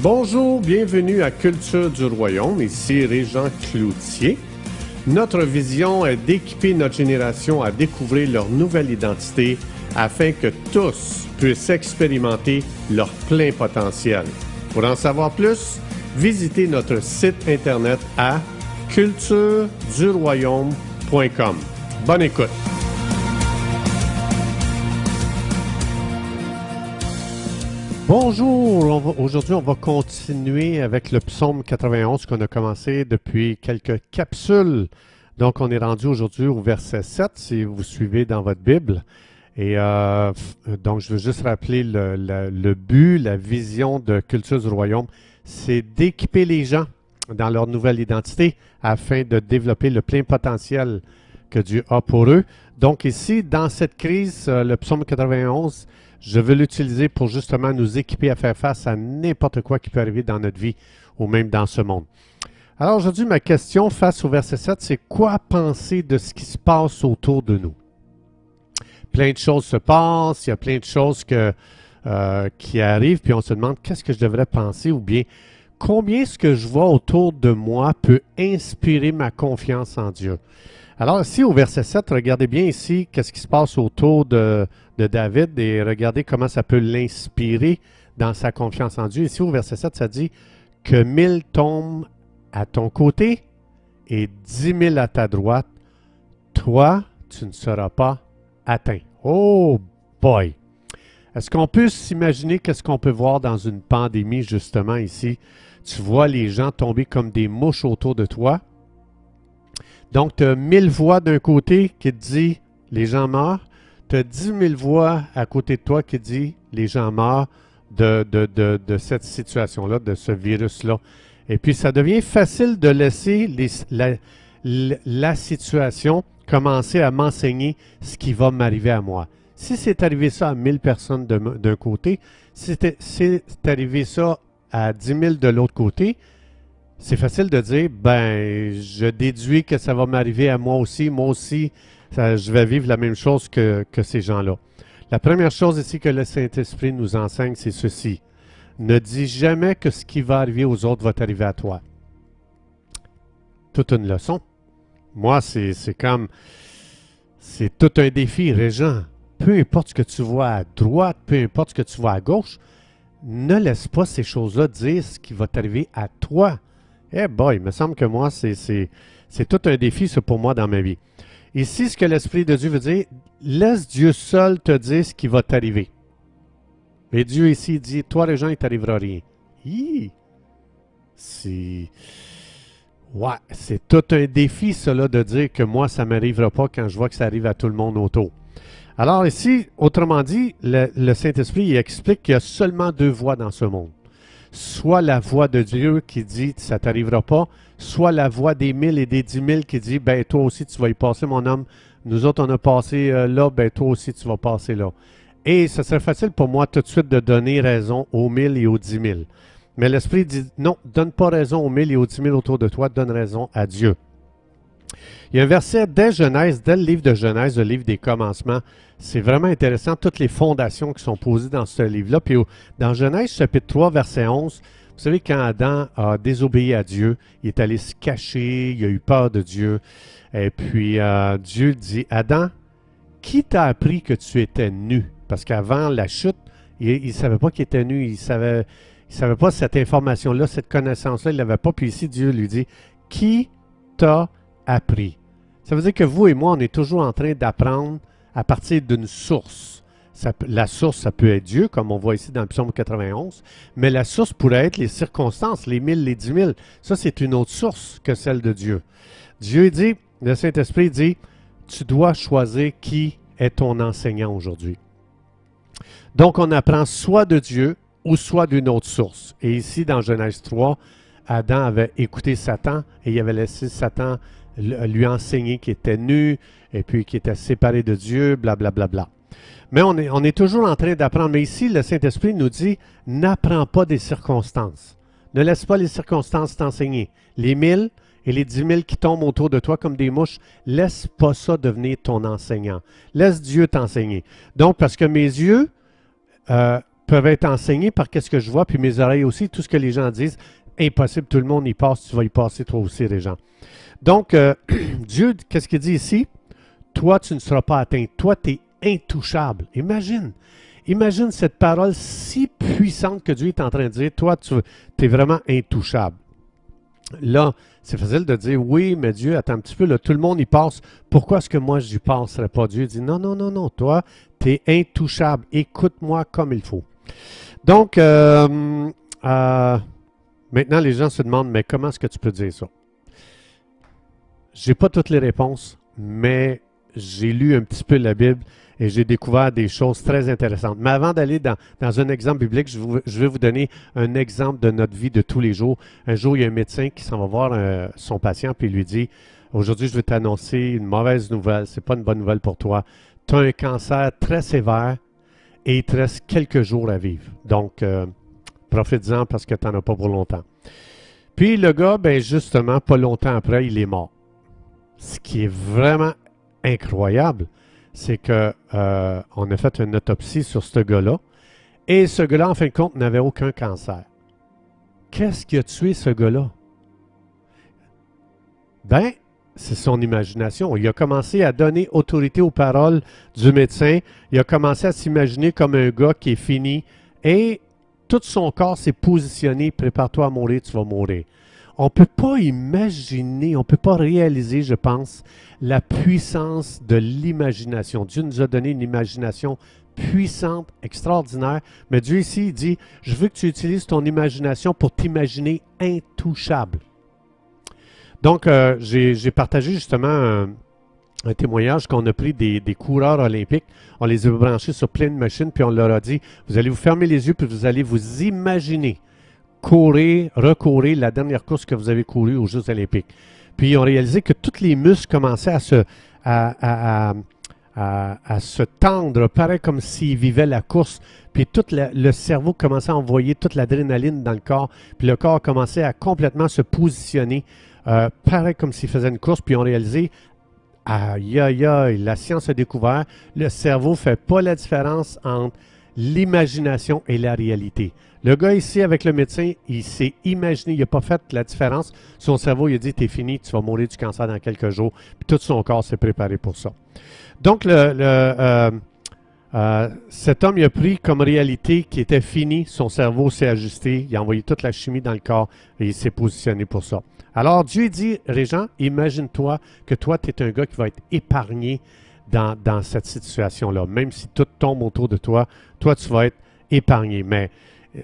Bonjour, bienvenue à Culture du Royaume, ici Régent Cloutier. Notre vision est d'équiper notre génération à découvrir leur nouvelle identité afin que tous puissent expérimenter leur plein potentiel. Pour en savoir plus, visitez notre site internet à cultureduroyaume.com. Bonne écoute! Bonjour, aujourd'hui on va continuer avec le psaume 91 qu'on a commencé depuis quelques capsules. Donc on est rendu aujourd'hui au verset 7 si vous suivez dans votre Bible. Et donc je veux juste rappeler le but, la vision de Culture du Royaume, c'est d'équiper les gens dans leur nouvelle identité afin de développer le plein potentiel que Dieu a pour eux. Donc ici, dans cette crise, le psaume 91, je veux l'utiliser pour justement nous équiper à faire face à n'importe quoi qui peut arriver dans notre vie ou même dans ce monde. Alors aujourd'hui, ma question face au verset 7, c'est quoi penser de ce qui se passe autour de nous? Plein de choses se passent, il y a plein de choses qui arrivent, puis on se demande qu'est-ce que je devrais penser ou bien combien ce que je vois autour de moi peut inspirer ma confiance en Dieu. Alors ici, au verset 7, regardez bien ici qu'est-ce qui se passe autour de David et regardez comment ça peut l'inspirer dans sa confiance en Dieu. Ici, au verset 7, ça dit que 1000 tombent à ton côté et 10 000 à ta droite. Toi, tu ne seras pas atteint. Oh boy! Est-ce qu'on peut s'imaginer qu'est-ce qu'on peut voir dans une pandémie, justement, ici? Tu vois les gens tomber comme des mouches autour de toi. Donc, tu as 1000 voix d'un côté qui te dit « les gens meurent ». Tu as 10 000 voix à côté de toi qui dit « les gens meurent » de cette situation-là, de ce virus-là. Et puis, ça devient facile de laisser la situation commencer à m'enseigner ce qui va m'arriver à moi. Si c'est arrivé ça à 1000 personnes d'un côté, si c'est arrivé ça à 10 000 de l'autre côté, c'est facile de dire, ben, je déduis que ça va m'arriver à moi aussi, je vais vivre la même chose que ces gens-là. La première chose ici que le Saint-Esprit nous enseigne, c'est ceci. Ne dis jamais que ce qui va arriver aux autres va t'arriver à toi. Toute une leçon. Moi, c'est tout un défi, Régent. Peu importe ce que tu vois à droite, peu importe ce que tu vois à gauche, ne laisse pas ces choses-là dire ce qui va t'arriver à toi. Eh boy, il me semble que moi, c'est tout un défi, ça, pour moi, dans ma vie. Ici, ce que l'Esprit de Dieu veut dire, laisse Dieu seul te dire ce qui va t'arriver. Et Dieu ici dit, toi, Régent, il ne t'arrivera rien. C'est tout un défi, cela, de dire que moi, ça ne m'arrivera pas quand je vois que ça arrive à tout le monde autour. Alors ici, autrement dit, le Saint-Esprit il explique qu'il y a seulement deux voies dans ce monde. Soit la voix de Dieu qui dit « ça ne t'arrivera pas », soit la voix des 1000 et des 10 000 qui dit « ben toi aussi tu vas y passer mon homme, nous autres on a passé là, ben toi aussi tu vas passer là ». Et ce serait facile pour moi tout de suite de donner raison aux 1000 et aux 10 000. Mais l'Esprit dit « non, donne pas raison aux 1000 et aux 10 000 autour de toi, donne raison à Dieu ». Il y a un verset dès Genèse, dès le livre de Genèse, le livre des commencements. C'est vraiment intéressant, toutes les fondations qui sont posées dans ce livre-là. Puis dans Genèse chapitre 3, verset 11, vous savez, quand Adam a désobéi à Dieu, il est allé se cacher, il a eu peur de Dieu. Et puis Dieu dit, Adam, qui t'a appris que tu étais nu? Parce qu'avant la chute, il ne savait pas qu'il était nu, il savait pas cette information-là, cette connaissance-là, il ne l'avait pas. Puis ici, Dieu lui dit, qui t'a appris? Ça veut dire que vous et moi, on est toujours en train d'apprendre à partir d'une source. La source, ça peut être Dieu, comme on voit ici dans le psaume 91, mais la source pourrait être les circonstances, les 1000, les 10 000. Ça, c'est une autre source que celle de Dieu. Dieu dit, le Saint-Esprit dit, tu dois choisir qui est ton enseignant aujourd'hui. Donc, on apprend soit de Dieu ou soit d'une autre source. Et ici, dans Genèse 3, Adam avait écouté Satan et il avait laissé Satan lui enseigner qu'il était nu et puis qu'il était séparé de Dieu, blablabla. Bla, bla, bla. Mais on est toujours en train d'apprendre. Mais ici, le Saint-Esprit nous dit, n'apprends pas des circonstances. Ne laisse pas les circonstances t'enseigner. Les 1000 et les 10 000 qui tombent autour de toi comme des mouches, laisse pas ça devenir ton enseignant. Laisse Dieu t'enseigner. Donc, parce que mes yeux peuvent être enseignés par qu'est-ce que je vois, puis mes oreilles aussi, tout ce que les gens disent. Impossible, tout le monde y passe, tu vas y passer toi aussi, Régent. Donc, Dieu, qu'est-ce qu'il dit ici? Toi, tu ne seras pas atteint. Toi, tu es intouchable. Imagine cette parole si puissante que Dieu est en train de dire, toi, tu es vraiment intouchable. Là, c'est facile de dire, oui, mais Dieu, attends un petit peu, là, tout le monde y passe. Pourquoi est-ce que moi, je n'y passerais pas? Dieu dit, non, non, non, non, toi, tu es intouchable. Écoute-moi comme il faut. Donc, maintenant, les gens se demandent, mais comment est-ce que tu peux dire ça? Je n'ai pas toutes les réponses, mais j'ai lu un petit peu la Bible et j'ai découvert des choses très intéressantes. Mais avant d'aller dans un exemple biblique, je vais vous donner un exemple de notre vie de tous les jours. Un jour, il y a un médecin qui s'en va voir son patient puis il lui dit, aujourd'hui, je vais t'annoncer une mauvaise nouvelle. Ce n'est pas une bonne nouvelle pour toi. Tu as un cancer très sévère et il te reste quelques jours à vivre. Donc, profite-en parce que tu n'en as pas pour longtemps. Puis le gars, ben justement, pas longtemps après, il est mort. Ce qui est vraiment incroyable, c'est qu'on a fait une autopsie sur ce gars-là, et ce gars-là, en fin de compte, n'avait aucun cancer. Qu'est-ce qui a tué ce gars-là? Ben, c'est son imagination. Il a commencé à donner autorité aux paroles du médecin. Il a commencé à s'imaginer comme un gars qui est fini, et tout son corps s'est positionné. Prépare-toi à mourir, tu vas mourir. On ne peut pas imaginer, on ne peut pas réaliser, je pense, la puissance de l'imagination. Dieu nous a donné une imagination puissante, extraordinaire, mais Dieu ici, il dit, je veux que tu utilises ton imagination pour t'imaginer intouchable. Donc, j'ai partagé justement un témoignage qu'on a pris des coureurs olympiques. On les a branchés sur plein de machines, puis on leur a dit, vous allez vous fermer les yeux, puis vous allez vous imaginer courir, recourir la dernière course que vous avez courue aux Jeux olympiques. Puis ils ont réalisé que tous les muscles commençaient à se tendre, pareil comme s'ils vivaient la course. Puis tout le cerveau commençait à envoyer toute l'adrénaline dans le corps. Puis le corps commençait à complètement se positionner, pareil comme s'il faisait une course. Puis ils ont réalisé, aïe, aïe, aïe, la science a découvert, le cerveau ne fait pas la différence entre l'imagination et la réalité. Le gars ici, avec le médecin, il s'est imaginé, il n'a pas fait la différence. Son cerveau, il a dit, t'es fini, tu vas mourir du cancer dans quelques jours. Puis tout son corps s'est préparé pour ça. Donc, cet homme, il a pris comme réalité qu'il était fini, son cerveau s'est ajusté, il a envoyé toute la chimie dans le corps et il s'est positionné pour ça. Alors, Dieu dit, Régent, imagine-toi que toi, tu es un gars qui va être épargné dans cette situation-là. Même si tout tombe autour de toi, toi, tu vas être épargné. Mais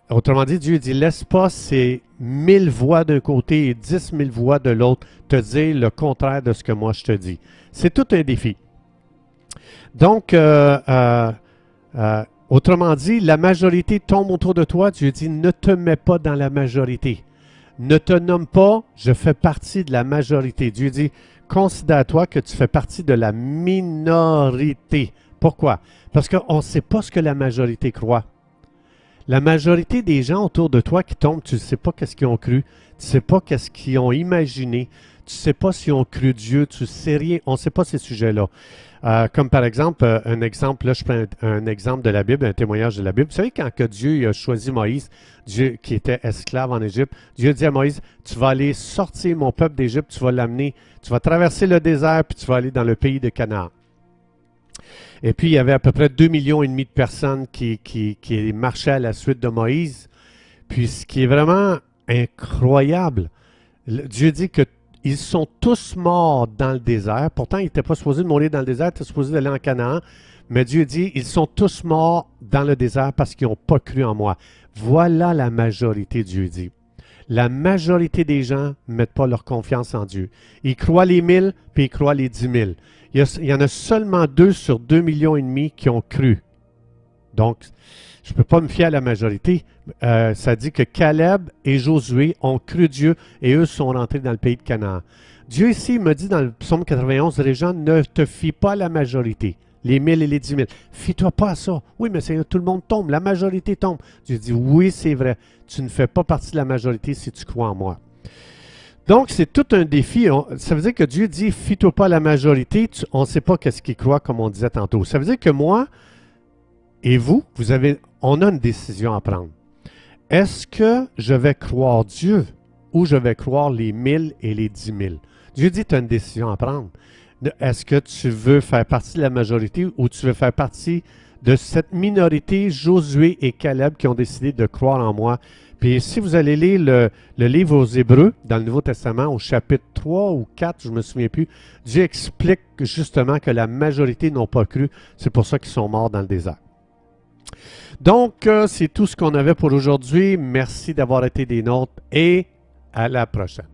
autrement dit, Dieu dit, laisse pas ces 1000 voix d'un côté et 10 000 voix de l'autre te dire le contraire de ce que moi je te dis. C'est tout un défi. Donc, autrement dit, la majorité tombe autour de toi. Dieu dit, ne te mets pas dans la majorité. Ne te nomme pas, je fais partie de la majorité. Dieu dit, considère-toi que tu fais partie de la minorité. Pourquoi? Parce qu'on ne sait pas ce que la majorité croit. La majorité des gens autour de toi qui tombent, tu ne sais pas qu'est-ce qu'ils ont cru, tu ne sais pas qu'est-ce qu'ils ont imaginé, tu ne sais pas s'ils ont cru Dieu, tu ne sais rien, on ne sait pas ces sujets-là. Comme par exemple, un exemple, là je prends un exemple de la Bible, un témoignage de la Bible. Vous savez quand que Dieu a choisi Moïse, Dieu qui était esclave en Égypte, Dieu dit à Moïse, tu vas aller sortir mon peuple d'Égypte, tu vas l'amener, tu vas traverser le désert, puis tu vas aller dans le pays de Canaan. Et puis, il y avait à peu près 2,5 millions de personnes qui marchaient à la suite de Moïse. Puis, ce qui est vraiment incroyable, Dieu dit qu'ils sont tous morts dans le désert. Pourtant, ils n'étaient pas supposés de mourir dans le désert, ils étaient supposés d'aller en Canaan. Mais Dieu dit, ils sont tous morts dans le désert parce qu'ils n'ont pas cru en moi. Voilà la majorité, Dieu dit. La majorité des gens ne mettent pas leur confiance en Dieu. Ils croient les 1000, puis ils croient les 10 000. Il y en a seulement 2 sur 2,5 millions qui ont cru. Donc, je ne peux pas me fier à la majorité. Ça dit que Caleb et Josué ont cru Dieu et eux sont rentrés dans le pays de Canaan. Dieu ici me dit dans le psaume 91, Régent, ne te fie pas à la majorité. Les 1000 et les 10 000. Fie-toi pas à ça. Oui, mais tout le monde tombe. La majorité tombe. Dieu dit, oui, c'est vrai. Tu ne fais pas partie de la majorité si tu crois en moi. Donc, c'est tout un défi. Ça veut dire que Dieu dit, fie-toi pas à la majorité. On ne sait pas qu'est-ce qu'il croit, comme on disait tantôt. Ça veut dire que moi, Et vous, on a une décision à prendre. Est-ce que je vais croire Dieu ou je vais croire les 1000 et les 10 000? Dieu dit, tu as une décision à prendre. Est-ce que tu veux faire partie de la majorité ou tu veux faire partie de cette minorité, Josué et Caleb, qui ont décidé de croire en moi? Puis si vous allez lire le livre aux Hébreux, dans le Nouveau Testament, au chapitre 3 ou 4, je ne me souviens plus, Dieu explique justement que la majorité n'ont pas cru. C'est pour ça qu'ils sont morts dans le désert. Donc, c'est tout ce qu'on avait pour aujourd'hui. Merci d'avoir été des nôtres et à la prochaine.